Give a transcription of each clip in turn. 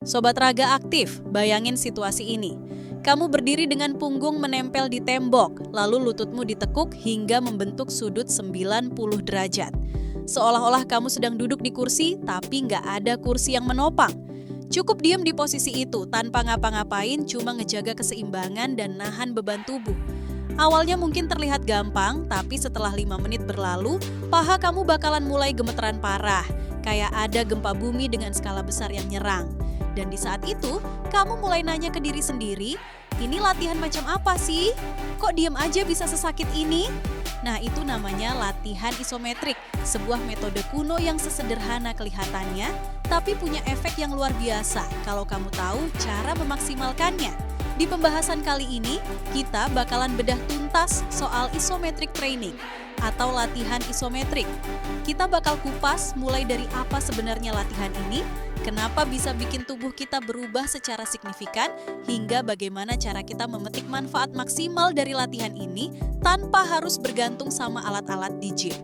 Sobat Raga aktif, bayangin situasi ini. Kamu berdiri dengan punggung menempel di tembok, lalu lututmu ditekuk hingga membentuk sudut 90 derajat. Seolah-olah kamu sedang duduk di kursi, tapi nggak ada kursi yang menopang. Cukup diam di posisi itu, tanpa ngapa-ngapain, cuma ngejaga keseimbangan dan nahan beban tubuh. Awalnya mungkin terlihat gampang, tapi setelah 5 menit berlalu, paha kamu bakalan mulai gemeteran parah. Kayak ada gempa bumi dengan skala besar yang nyerang. Dan di saat itu, kamu mulai nanya ke diri sendiri, ini latihan macam apa sih? Kok diam aja bisa sesakit ini? Nah, itu namanya latihan isometrik, sebuah metode kuno yang sesederhana kelihatannya, tapi punya efek yang luar biasa kalau kamu tahu cara memaksimalkannya. Di pembahasan kali ini, kita bakalan bedah tuntas soal isometric training atau latihan isometrik. Kita bakal kupas mulai dari apa sebenarnya latihan ini, kenapa bisa bikin tubuh kita berubah secara signifikan, hingga bagaimana cara kita memetik manfaat maksimal dari latihan ini tanpa harus bergantung sama alat-alat di gym.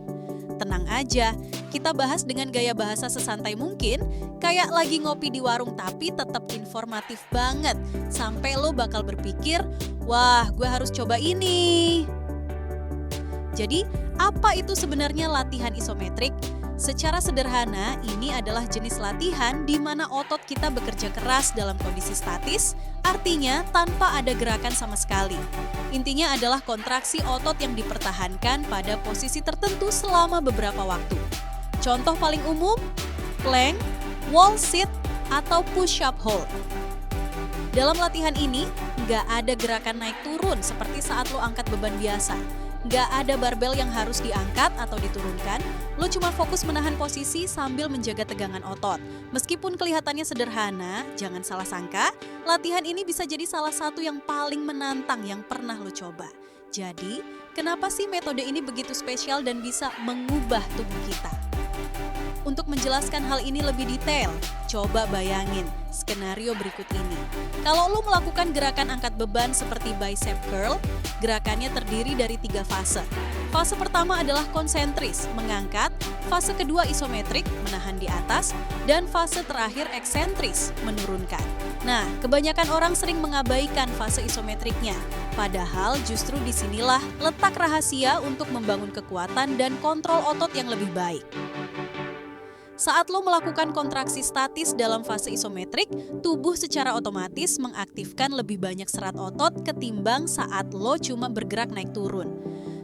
Tenang aja, kita bahas dengan gaya bahasa sesantai mungkin, kayak lagi ngopi di warung tapi tetap informatif banget, sampai lo bakal berpikir, wah gue harus coba ini. Jadi, apa itu sebenarnya latihan isometrik? Secara sederhana, ini adalah jenis latihan di mana otot kita bekerja keras dalam kondisi statis, artinya tanpa ada gerakan sama sekali. Intinya adalah kontraksi otot yang dipertahankan pada posisi tertentu selama beberapa waktu. Contoh paling umum, plank, wall sit, atau push-up hold. Dalam latihan ini, nggak ada gerakan naik turun seperti saat lo angkat beban biasa. Nggak ada barbel yang harus diangkat atau diturunkan, lo cuma fokus menahan posisi sambil menjaga tegangan otot. Meskipun kelihatannya sederhana, jangan salah sangka, latihan ini bisa jadi salah satu yang paling menantang yang pernah lo coba. Jadi, kenapa sih metode ini begitu spesial dan bisa mengubah tubuh kita? Untuk menjelaskan hal ini lebih detail, coba bayangin skenario berikut ini. Kalau lo melakukan gerakan angkat beban seperti bicep curl, gerakannya terdiri dari 3 fase. Fase pertama adalah konsentris, mengangkat, fase kedua isometrik, menahan di atas, dan fase terakhir eksentris, menurunkan. Nah, kebanyakan orang sering mengabaikan fase isometriknya, padahal justru disinilah letak rahasia untuk membangun kekuatan dan kontrol otot yang lebih baik. Saat lo melakukan kontraksi statis dalam fase isometrik, tubuh secara otomatis mengaktifkan lebih banyak serat otot ketimbang saat lo cuma bergerak naik turun.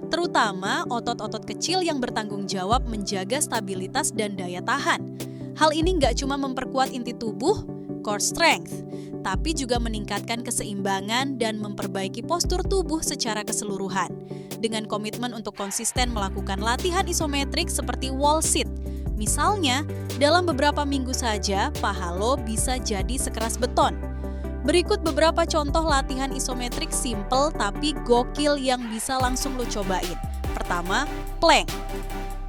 Terutama otot-otot kecil yang bertanggung jawab menjaga stabilitas dan daya tahan. Hal ini nggak cuma memperkuat inti tubuh, core strength, tapi juga meningkatkan keseimbangan dan memperbaiki postur tubuh secara keseluruhan. Dengan komitmen untuk konsisten melakukan latihan isometrik seperti wall sit, misalnya, dalam beberapa minggu saja, paha lo bisa jadi sekeras beton. Berikut beberapa contoh latihan isometrik simple tapi gokil yang bisa langsung lo cobain. Pertama, plank.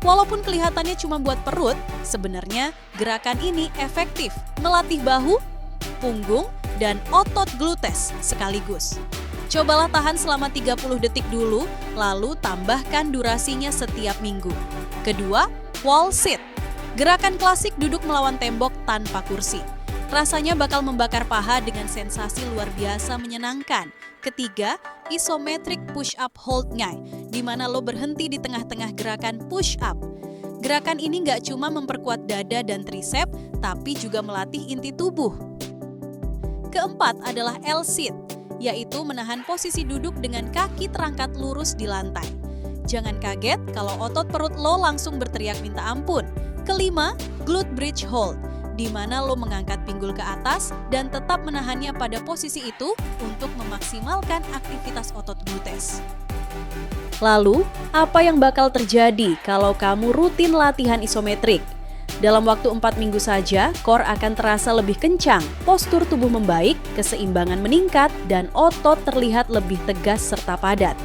Walaupun kelihatannya cuma buat perut, sebenarnya gerakan ini efektif melatih bahu, punggung, dan otot glutes sekaligus. Cobalah tahan selama 30 detik dulu, lalu tambahkan durasinya setiap minggu. Kedua, wall sit. Gerakan klasik duduk melawan tembok tanpa kursi. Rasanya bakal membakar paha dengan sensasi luar biasa menyenangkan. Ketiga, isometric push-up hold ngai, di mana lo berhenti di tengah-tengah gerakan push-up. Gerakan ini nggak cuma memperkuat dada dan tricep, tapi juga melatih inti tubuh. Keempat adalah L-sit, yaitu menahan posisi duduk dengan kaki terangkat lurus di lantai. Jangan kaget kalau otot perut lo langsung berteriak minta ampun. Kelima, glute bridge hold, di mana lo mengangkat pinggul ke atas dan tetap menahannya pada posisi itu untuk memaksimalkan aktivitas otot glutes. Lalu, apa yang bakal terjadi kalau kamu rutin latihan isometrik? Dalam waktu 4 minggu saja, core akan terasa lebih kencang, postur tubuh membaik, keseimbangan meningkat, dan otot terlihat lebih tegas serta padat.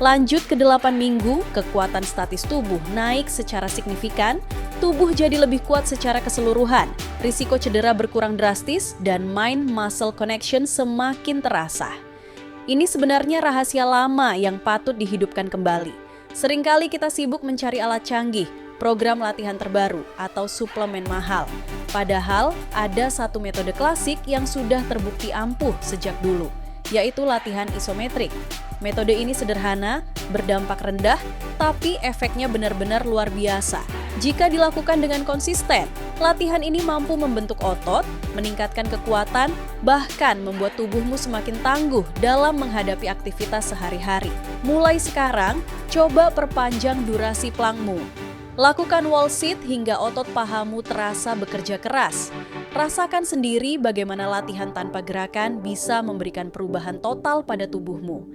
Lanjut ke 8 minggu, kekuatan statis tubuh naik secara signifikan, tubuh jadi lebih kuat secara keseluruhan, risiko cedera berkurang drastis, dan mind-muscle connection semakin terasa. Ini sebenarnya rahasia lama yang patut dihidupkan kembali. Seringkali kita sibuk mencari alat canggih, program latihan terbaru atau suplemen mahal. Padahal ada satu metode klasik yang sudah terbukti ampuh sejak dulu, yaitu latihan isometrik. Metode ini sederhana, berdampak rendah, tapi efeknya benar-benar luar biasa. Jika dilakukan dengan konsisten, latihan ini mampu membentuk otot, meningkatkan kekuatan, bahkan membuat tubuhmu semakin tangguh dalam menghadapi aktivitas sehari-hari. Mulai sekarang, coba perpanjang durasi plankmu. Lakukan wall sit hingga otot pahamu terasa bekerja keras. Rasakan sendiri bagaimana latihan tanpa gerakan bisa memberikan perubahan total pada tubuhmu.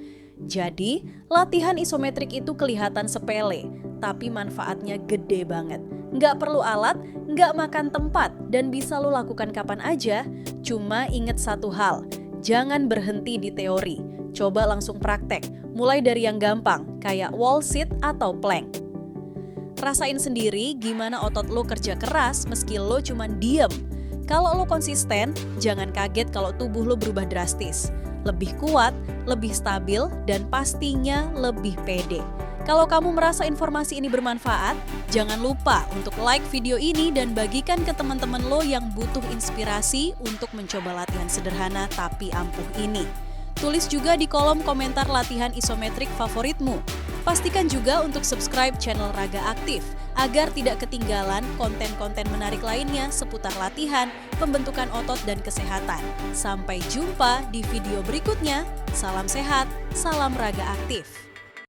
Jadi, latihan isometrik itu kelihatan sepele, tapi manfaatnya gede banget. Nggak perlu alat, nggak makan tempat, dan bisa lo lakukan kapan aja. Cuma inget satu hal, jangan berhenti di teori. Coba langsung praktek, mulai dari yang gampang, kayak wall sit atau plank. Rasain sendiri gimana otot lo kerja keras meski lo cuma diem. Kalau lo konsisten, jangan kaget kalau tubuh lo berubah drastis. Lebih kuat, lebih stabil, dan pastinya lebih pede. Kalau kamu merasa informasi ini bermanfaat, jangan lupa untuk like video ini dan bagikan ke teman-teman lo yang butuh inspirasi untuk mencoba latihan sederhana tapi ampuh ini. Tulis juga di kolom komentar latihan isometrik favoritmu. Pastikan juga untuk subscribe channel Raga Aktif agar tidak ketinggalan konten-konten menarik lainnya seputar latihan, pembentukan otot, dan kesehatan. Sampai jumpa di video berikutnya. Salam sehat, salam Raga Aktif.